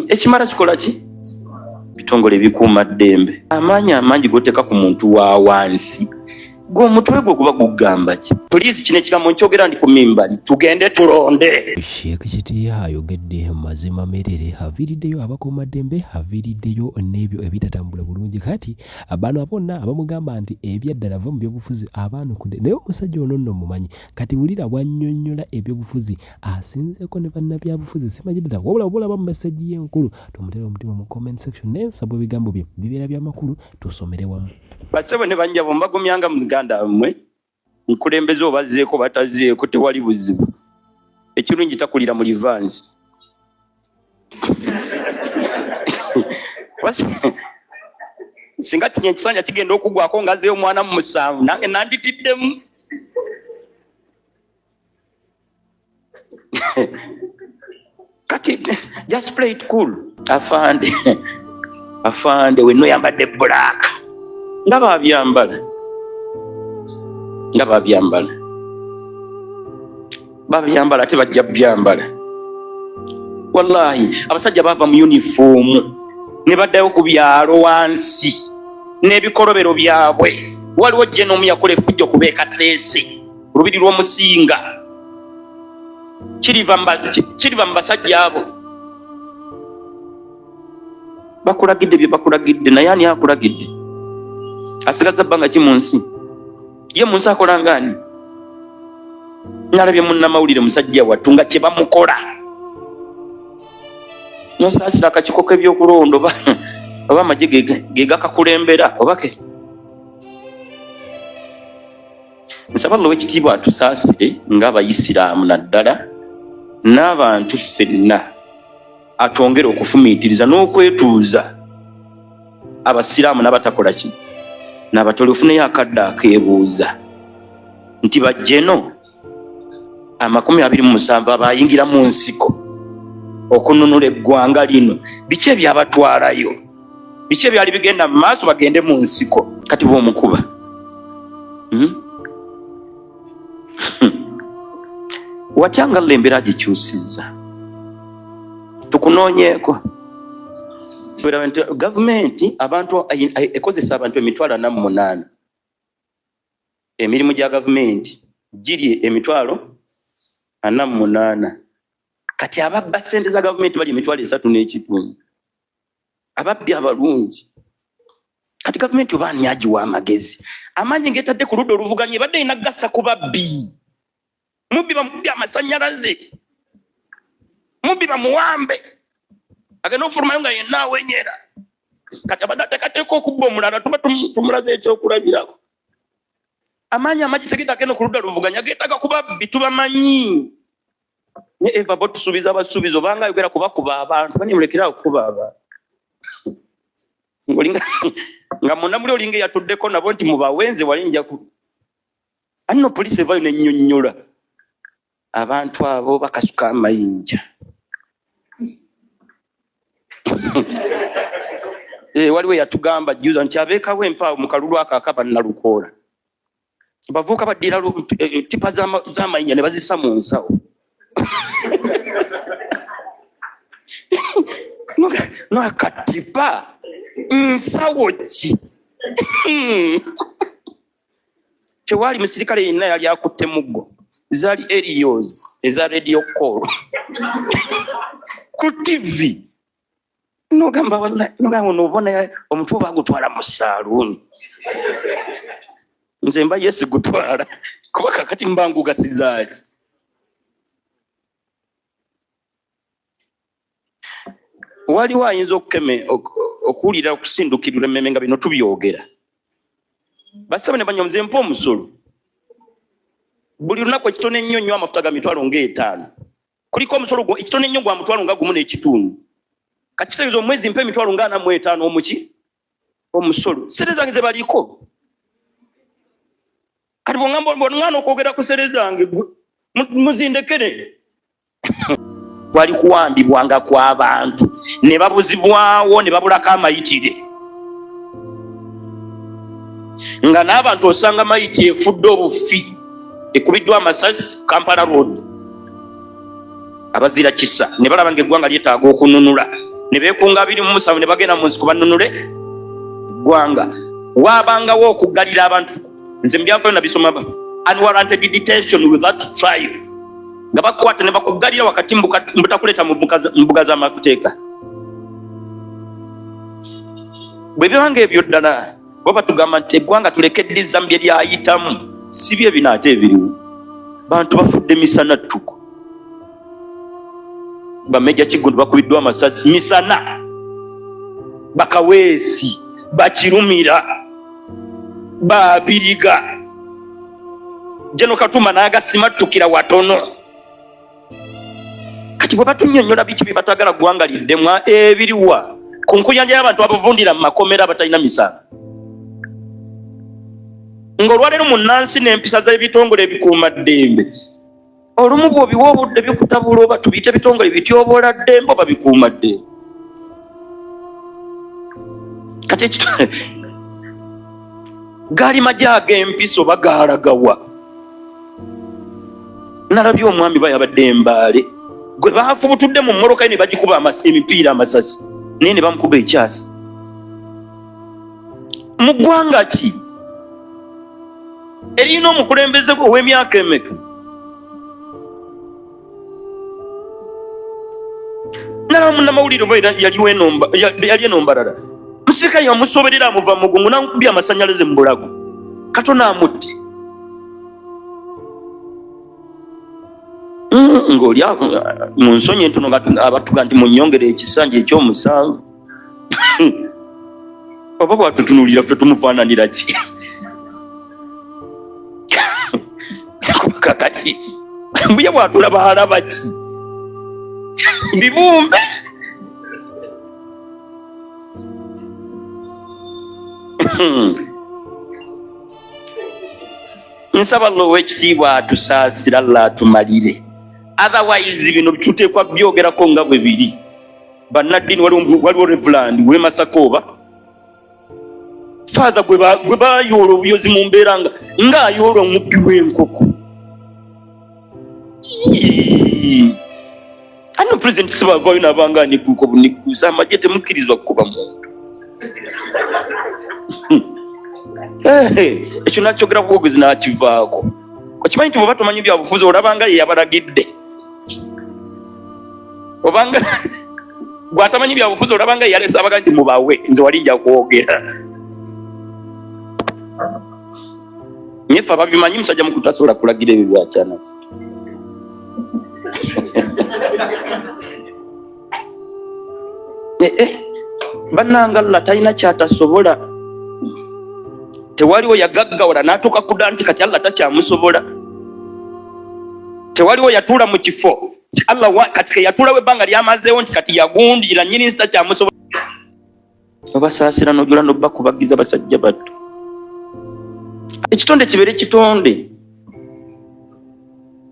ekimala kikola ki bitongole bikuuma ddembe amaanyi amangi goteka ku muntu wa wansi gw'omutwe gwe kuba gugamba ki poliisi kino ekigambo nkyogera ndi ku mimbali tugende tulonde. Sheikh Kitiya ayogedde mazima merere aviiriddeyo abakuumaddembe aviiriddeyo n'ebyo ebitatambula bulungi kati abantu bonna abamugamba nti ebyaddala ava mu byobufuzi abaanukudde naye omusajja ono nno mumanyi kati wulira bwannyonnyola ebyobufuzi asinzeeko ne bannabyabufuzi simanyi ddala wabula bulaba mu mesagi y'enkulu tumuteera omutima mu comment section n'ensabo ebigambo bye bibeera by'amakulu tusomere wamu. Basebo ne banjabo mbagumyanga mu Uganda mmwe nkulembeze obazzeeko batazeeko tewali buzibu ekirungi takulira mu livansi singa kinye ekisanja kigenda okugwako ngazeyo omwana mu musanvu nange nanditiddemu kati just play it cool afande wenno yambadde black nga babyambala tebajja byambala wallahi abasajja bava mu uniform ne baddayo ku byalo wansi n'ebikolobero byabwe waliwo genomu yakola effujjo kubeeka seese olubiri lw'omusinga kiriva mu basajja abo bakulagidde bye bakulagidde naye ani akulagidde asigaza bbanga ki mu nsi ye mu nsi akola ngani nalabye munnamawulire musajja wattu nga kye bamukola nosaasira akakiko k'ebyokulonda oba amagye ge gakakulembera obake nsaba Oweekitiibwa atusaasire ng'abayisiraamu naddala n'abantu ffenna atwongere okufumiitiriza n'okwetuuza abasiraamu n'abatakola ki n'abatole ofuneyo akadde akeebuuza nti bajjeno 27 abayingira mu nsiko okununula eggwanga lino biki ebyabatwalayo biki ebyali bigenda mu maaso bagende mu nsiko kati bw'omukuba watyanga lembera gikyusizza tukunoonyeeko gavumenti abantu ekozesa abantu 48 emirimu gya gavumenti giri 48 kati ababba ssente za gavumenti bali 3.5 ababbi abalungi kati gavumenti oba ani agiwa amagezi amaanyi ng'etadde ku ludda oluvuganya ebadde ina gassa ku babbi mubbi bamubbi amasannyalaze mubbi bamuwambe agenda ofulumayo nga yenna awenyera kati abadde ateekateeka okubba omulala tuba tumulaze ekyokulabirako amaanyi amagi tegenda agenda ku ludda luvuganya geetaga ku babbi tubamanyi ne eva bo tusuubiza abasuubizi obanga ayogera kubakuba abantu banyemulekerawo kuba abantu nga munamuli olinga eyatuddeko nabo nti mubawenze walinja anno poliisi evayo nennyonnyola abantu abo bakasuka amayinja waliwo yatugamba juza nti abeekawo empaawo mu kalulu akakaba nalukoola bavuuka baddira tipa z'amayinja ne bazissa mu nsawo nakatipa nsawo ki tewali musirikale yenna yali akutte muggo zaali erios eza radio call ku TV nogamba wallahi nobona omutwe bagutwala mu saaluuni nze mba yesi gutwala kuba kakati mbangu gasizaaki waliwo ayinza okuwulira okusindukirira emmeme nga bino tubyogera basaba ne banyomuze mpa omusolo buli lunaku ekitono ennyo nnyo amafuta ga 5,000 kuliko omusolo ekitono ennyo gwa 1.5 kakitegeeza omwezi mpa 45,000 omuki omusolo sere zange ze baliko kati bwongana okwogera ku sere zange muzindekere kwali kuwambibwanga kw'abantu ne babuzibwawo ne babulako amayitire nga n'abantu osanga mayiti efudde obufi ekubiddwa amasasi Kampala Road abazira kisa ne balaba ng'eggwanga lyetaaga okununula ne beekunga 27 ne bagenda mu nsiko banunule eggwanga. Waabangawo okuggalira abantu, nze mu byafaayo nabisoma, unwarranted detention without trial, nga bakwata ne bakuggalira wakati mbutakuleeta mu mbuga z'amateeka. Bwe bibanga ebyo ddala baba tugamba nti eggwanga tulekedde Zambia lyayitamu, si bye binaate ebiriwo. Bantu bafudde misana ttuku, Bameja Kigundu bakubiddwa amasasi misana, Bakaweesi, Bakirumira, Babiriga, Jeno Katuma n'agasimattukira watono. Kati bwe batunnyonnyola biki bye batagala ggwanga liddemu ebiriwa ku nkuyanja y'abantu abavundira mu makomera abatalina misango. Ng'olwaleero munnansi n'empisa z'ebitongole ebikuuma ddembe, olumu bw'obiwa obudde bikutabula oba tubiyite ebitongole bityoboola ddembe oba bikuuma ddembe. Kati gaali magye ag'empisa oba gaalagawa? Nalabye omwami bayabadde embaale gwe baafubutudde mu mmoloka ne bagikuba emipiira amasasi naye ne bamukuba ekyasi. Mu ggwanga ki erina omukulembeze ow'emyaka emeka? Nalaba munnamawulire oba yali enombalala, musirikale yamusoberera amuva mu mugongo n'amukubye amasannyalaze mu bulago, Katonda amutte. Ng'oli mu nsonyi entono abatuga nti munnyongere ekisanja eky'omusanvu. Oba bwatutunuulira ffe tumufaananira ki? Kakati mbuye bwatulaba alaba ki? Bibumbe. Nsaba Oweekitiibwa atusaasira atumalire. Otherwise bino tuteekwa byogerako nga bwe biri. Bannaddiini waliwo Reverend Wema Sakooba, Father gwe bayoola obuyozi mu mbeera ng'ayoola omubbi w'enkoko. Ano President Sibavaayo n'abanga aniguuka obuniguusa, amagye temukkirizibwa kukuba muntu. Ekyo nakyogera ku bwogezi n'akivaako. Okimanyi nti bw'oba tomanyi byabufuzi olabanga ye yabalagidde. Obanga bw'atamanyi byabufuzi olabanga ye yalese abaga nti mubawe, nze wali nja kwogera. Nyefe ababimanyi musajja mukulu tasobola kulagira ebyo byakyana ki. Bannanga Allah talina kyatasobola. Tewaliwo yagaggawala n'atuuka kudda nti kati Allah takyamusobola. Tewaliwo yatuula mu kifo Allah kati yatuulawo ebbanga lyamazeewo nti kati yagundira nnyini nsi takyamusobola. Obasaasira n'ojula n'obbakubagiza basajja batto. Ekitonde kibeere kitonde,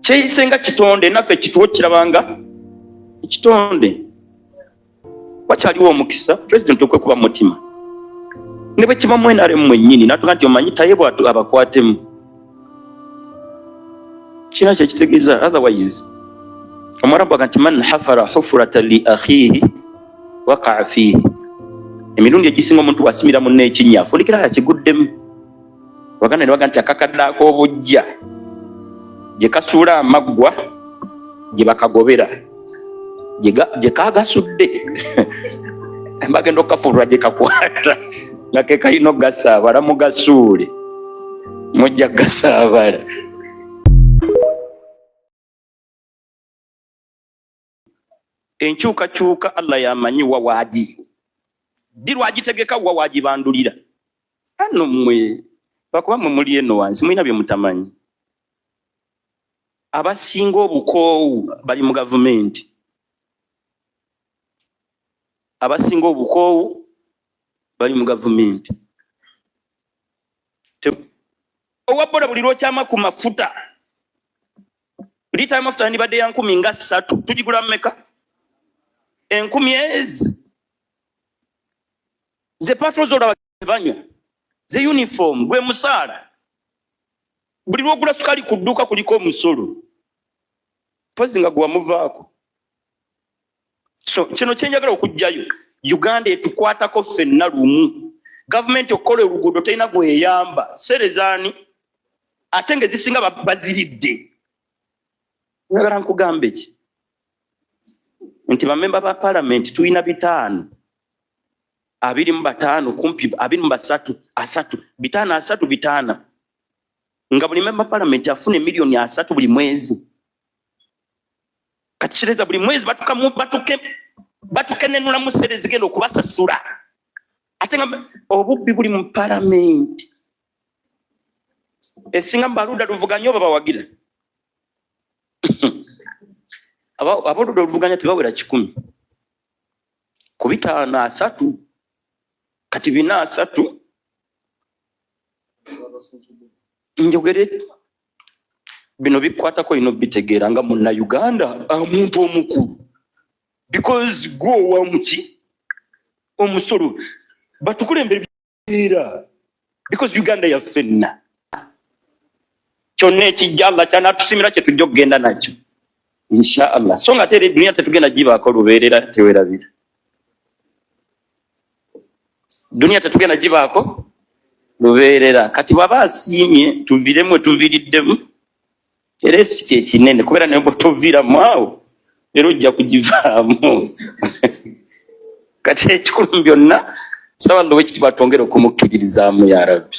kyeyise nga kitonde, naffe kituwo kirabanga ekitonde. Wakyaliwo omukisa President okwekuba mutima ne bwe kiba mwenare mwennyini natuga nti omanyi taye bwatu abakwatemu kina kyekitegeeza. Otherwise Omwarabu aga nti man hafara hufurata li akhihi waqaa fihi. Emirundi egisinga omuntu wasimira munne ekinnya afunikira yakiguddemu. Baganda ne baga nti akakadde ak'obujja gye kasuula amaggwa gye bakagobera gye kaagasudde bagenda okukafulula gye kakwata nga ke kalina okugasaabala mugasuule mujja kugasaabala. Enkyukakyuka Allah yamanyi wa waagi ddi lwagitegeka wa waagibandulira. Ano mmwe bakuba mwe muli eno wansi mulina bye mutamanyi. Abasinga obukoowu bali mu gavumenti, abasinga obukoowu bali mu gavumenti. Owaboda buli lwokyama ku mafuta, lita y'amafuta nibadde ya 3,000 tugigula mmeka? 10,000 ze patrol z'olaba banywa, ze uniform, gwe musaala. Buli lwogula sukali ku dduuka kuliko omusolo, pozi nga gwamuvaako. So kino kyenjagala okujjayo Uganda etukwatako ffenna lumu. Gavumenti okola oluguudo terina gweyamba serezaani ate ng'ezisinga baziridde. Njagala nkugambe ki nti bamemba ba paalamenti tulina 5 25 kumpi 23 5 5 nga buli memba paalamenti afune milioni 3 buli mwezi. Kati kireza buli mwezi batukenenula mu sere zigenda okubasasula. Ate nga obubbi buli mu paalamenti. Esinga Mbaluda Luvuganya oba bawagira. Aboluda Luvuganya tebawera 10. Ku 5 3 kati 4 3 njogere bino bikwatako ino bitegeera nga munna Uganda omuntu omukulu because go wa muki omusolo batukulembere bira because Uganda ya fenna kyonna ekijja Allah kyanatusimira kye tujja okugenda nakyo inshallah. So nga tere dunia tetugenda gibaako lubeerera tewerabira. Dunia tetugenda gibaako lubeerera. Kati baba asiimye tuviremu tuviriddemu era esi kyekinene kubeera ne bw'otoviiramu awo era ojja kugivaamu. Kati ekikulu byonna nsaba Lowekitiibwa atwongere okumukkiririzaamu ya Rabbi.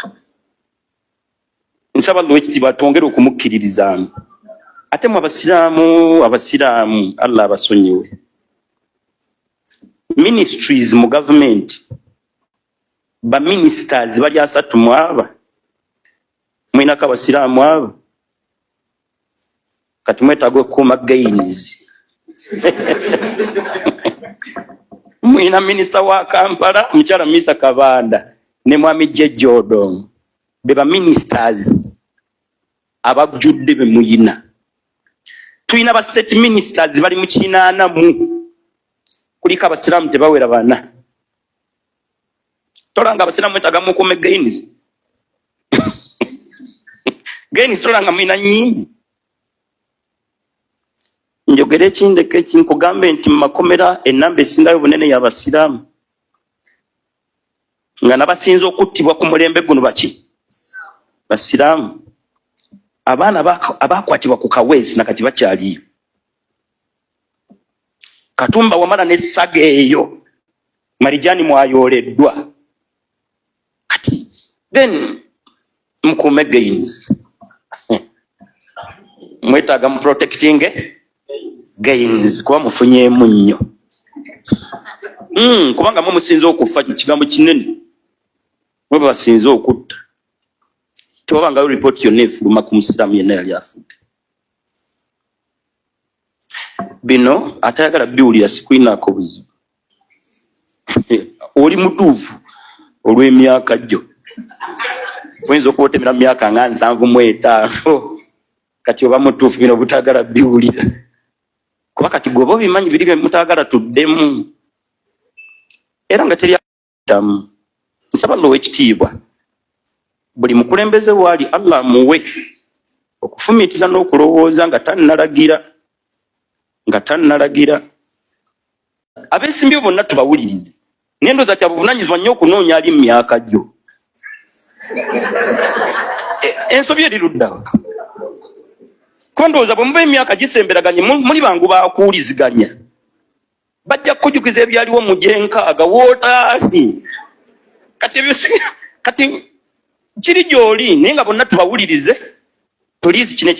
Nsaba Lowekitiibwa atwongere okumukkiririzaamu. Ate mu abasiraamu Allah abasonyiwe. Ministries mu government ba ministers bali 3 mu aba mwinako abasiraamu aba kati mwetaaga okuuma gains. Mwina minister wa Kampala mukyala Misa Kabanda ne mwami Jejodong beba ministers abajjudde be muyina. Tuyina ba state ministers bali mu 8 kuliko abasiraamu tebawera 4. Tolanga abasiraamu mwetaaga mukuume gains. Gains tolanga mwina nyingi. Njogere ekindeke kinkugambe nti makomera enamba esingayo bunene y'abasiraamu nga nabasinza okuttibwa ku mulembe guno baki basiraamu. Abaana abakwatibwa ku Kaweesi nakati bakyaliyo. Katumba Wamala n'essaga eyo Marijani mwayoleddwa. Kati then mukuume gains. Mwetaaga mu protecting gains kuba mufunyeemu nnyo. Kubanga musinza okufa kigambo kinene. Mwe basinza okutta. Tewabanga report yonna efuluma ku musiraamu yenna yali afudde. Bino atayagala biwulira sikwinaako buzibu. Oli mutuufu olw'emyaka gyo. Oyinza okubotemera mu myaka nga 75. Kati oba mutuufu bino butagala biwulira. Kuba kati gwe bimanyi biri bye mutagala tuddemu. Era nga teri atamu. Nsaba Lowekitiibwa buli mukulembeze waali Allah muwe okufumiitiza n'okulowooza nga tannalagira. Abeesimbyewo bonna tubawulirize. N'endooza kya buvunaanyizibwa nnyo okunoonya ali mu myaka gyo. Ensobi eri luddawa. Kuba ndowooza bwe muba emyaka gisemberaganye muli bangu bakuwuliziganya. Bajja kukujukiza ebyaliwo mu gyenkaaga wootaali. Kati kiri gy'oli naye nga bonna tubawulirize. Tuliizi kino